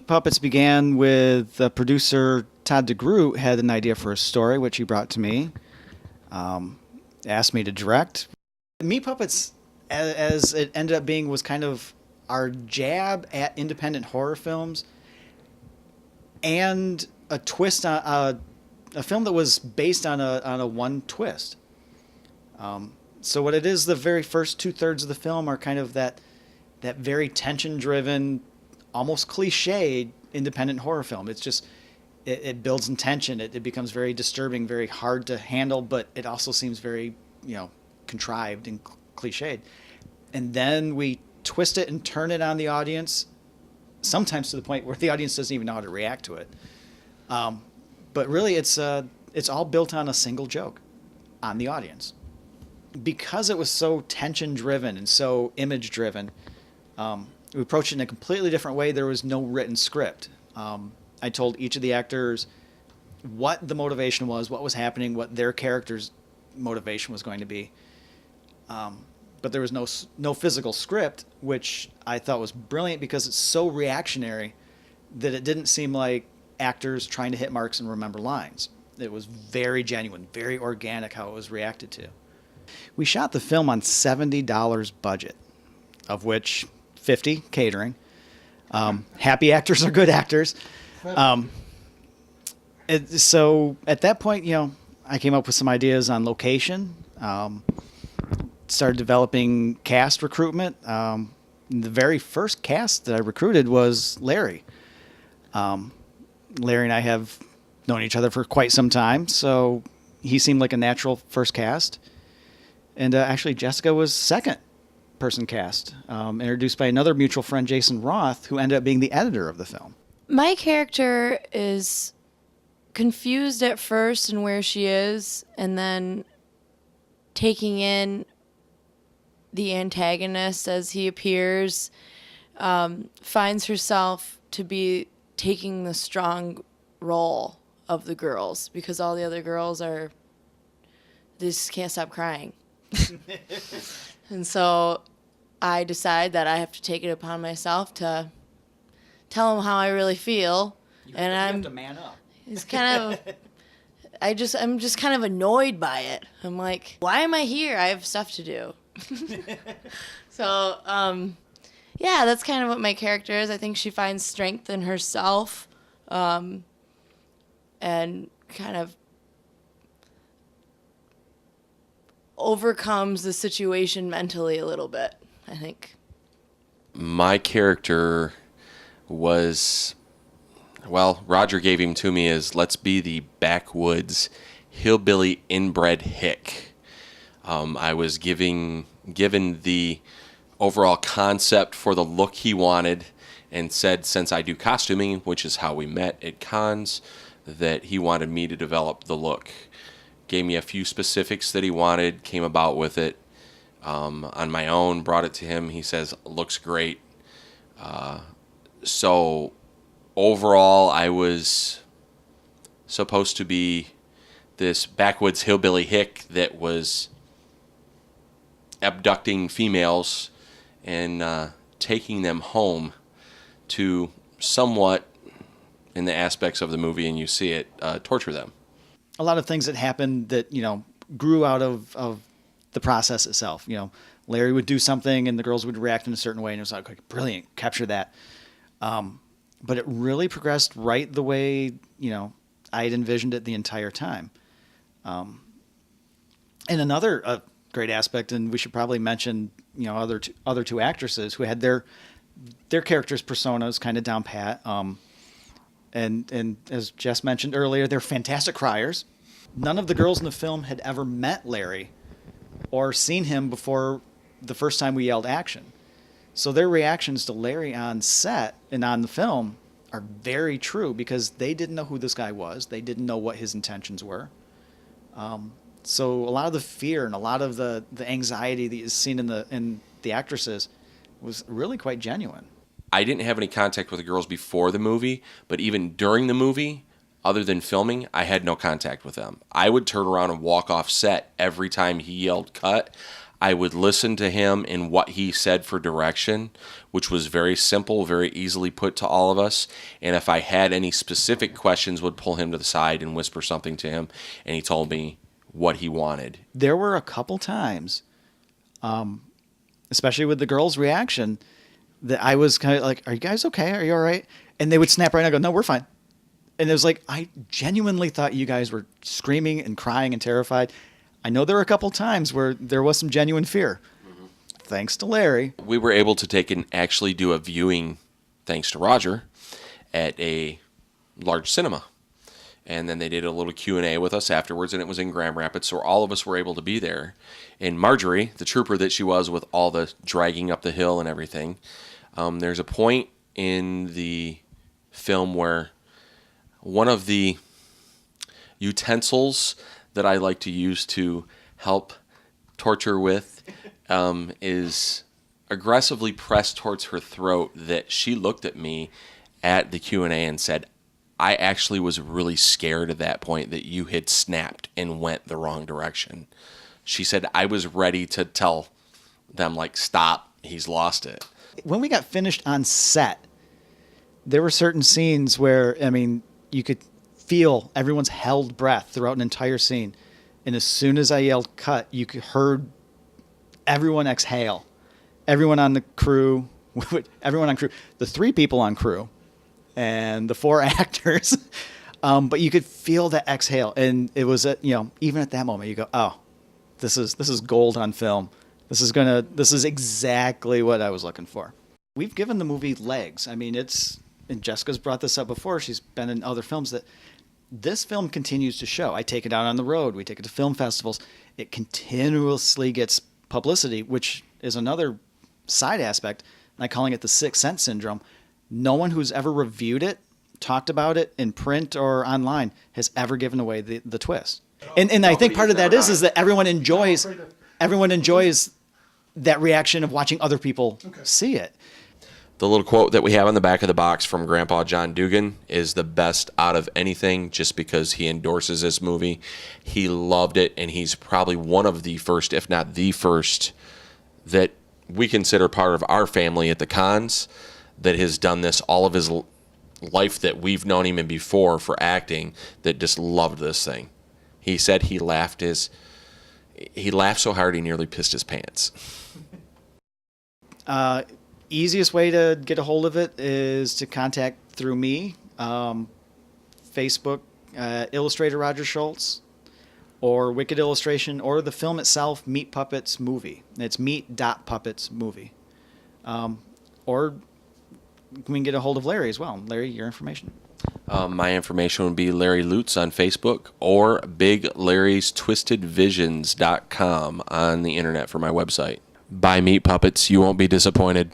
Meat Puppets began with producer Todd DeGroot had an idea for a story, which he brought to me, asked me to direct. Meat Puppets, as it ended up being, was kind of our jab at independent horror films and a twist on a film that was based on a one twist. So what it is, the very first 2/3 of the film are kind of that very tension-driven, almost cliched independent horror film. It's just it builds in tension. It becomes very disturbing, very hard to handle, but it also seems very contrived and cliched. And then we twist it and turn it on the audience, sometimes to the point where the audience doesn't even know how to react to it. But really, it's all built on a single joke on the audience. Because it was so tension-driven and so image-driven, we approached it in a completely different way. There was no written script. I told each of the actors what the motivation was, what was happening, what their character's motivation was going to be. But there was no physical script, which I thought was brilliant because it's so reactionary that it didn't seem like actors trying to hit marks and remember lines. It was very genuine, very organic how it was reacted to. We shot the film on $70 budget, of which 50 catering. Happy actors are good actors. So at that point, I came up with some ideas on location. Started developing cast recruitment. The very first cast that I recruited was Larry. Larry and I have known each other for quite some time, so he seemed like a natural first cast. And actually, Jessica was second person cast, introduced by another mutual friend, Jason Roth, who ended up being the editor of the film. My character is confused at first in where she is, and then taking in the antagonist as he appears, finds herself to be taking the strong role of the girls because all the other girls they just can't stop crying. And so I decide that I have to take it upon myself to tell them how I really feel. You have to man up. It's kind of, I'm just kind of annoyed by it. I'm like, why am I here? I have stuff to do. So, yeah, that's kind of what my character is. I think she finds strength in herself, and kind of overcomes the situation mentally a little bit, I think. My character was, Roger gave him to me as, let's be the backwoods hillbilly inbred hick. I was given the overall concept for the look he wanted and said, since I do costuming, which is how we met at cons, that he wanted me to develop the look. Gave me a few specifics that he wanted, came about with it on my own, brought it to him. He says, looks great. So overall, I was supposed to be this backwoods hillbilly hick that was abducting females and taking them home to somewhat, in the aspects of the movie, and you see it, torture them. A lot of things that happened that, grew out of the process itself. Larry would do something and the girls would react in a certain way, and it was like, brilliant, capture that. But it really progressed right the way, I had envisioned it the entire time. And another great aspect, and we should probably mention, other two actresses who had their characters' personas kind of down pat. And as Jess mentioned earlier, they're fantastic criers. None of the girls in the film had ever met Larry or seen him before the first time we yelled action. So their reactions to Larry on set and on the film are very true because they didn't know who this guy was. They didn't know what his intentions were. So a lot of the fear and a lot of the anxiety that is seen in the actresses was really quite genuine. I didn't have any contact with the girls before the movie, but even during the movie, other than filming, I had no contact with them. I would turn around and walk off set every time he yelled cut. I would listen to him and what he said for direction, which was very simple, very easily put to all of us. And if I had any specific questions, would pull him to the side and whisper something to him, and he told me what he wanted. There were a couple times, especially with the girls' reaction, that I was kind of like, "Are you guys okay? Are you all right?" And they would snap right. And I go, "No, we're fine." And it was like, I genuinely thought you guys were screaming and crying and terrified. I know there were a couple times where there was some genuine fear. Mm-hmm. Thanks to Larry. We were able to take and actually do a viewing, thanks to Roger, at a large cinema. And then they did a little Q&A with us afterwards, and it was in Grand Rapids, so all of us were able to be there. And Marjorie, the trooper that she was with all the dragging up the hill and everything, there's a point in the film where one of the utensils that I like to use to help torture with is aggressively pressed towards her throat, that she looked at me at the Q&A and said, "I actually was really scared at that point that you had snapped and went the wrong direction." She said, "I was ready to tell them, like, stop, he's lost it." When we got finished on set, there were certain scenes where, I mean, you could feel everyone's held breath throughout an entire scene. And as soon as I yelled cut, you could heard everyone exhale. Everyone on the crew, the 3 people on crew and the 4 actors. But you could feel that exhale. And it was, even at that moment, you go, "Oh, this is gold on film. This is exactly what I was looking for." We've given the movie legs. I mean, and Jessica's brought this up before. She's been in other films that this film continues to show. I take it out on the road. We take it to film festivals. It continuously gets publicity, which is another side aspect. And I'm calling it the Sixth Sense syndrome. No one who's ever reviewed it, talked about it in print or online, has ever given away the twist. And I think part of that is that everyone enjoys that reaction of watching other people see it. The little quote that we have on the back of the box from Grandpa John Dugan is the best out of anything, just because he endorses this movie. He loved it, and he's probably one of the first, if not the first, that we consider part of our family at the Cons that has done this all of his life that we've known him in before for acting, that just loved this thing. He said he laughed so hard he nearly pissed his pants. Easiest way to get a hold of it is to contact through me, Facebook, Illustrator Roger Scholz, or Wicked Illustration, or the film itself, Meat Puppets Movie. It's meat.puppets movie. Or we can get a hold of Larry as well. Larry, your information. My information would be Larry Lutze on Facebook, or BigLarrysTwistedVisions.com on the internet for my website. Buy Meat Puppets. You won't be disappointed.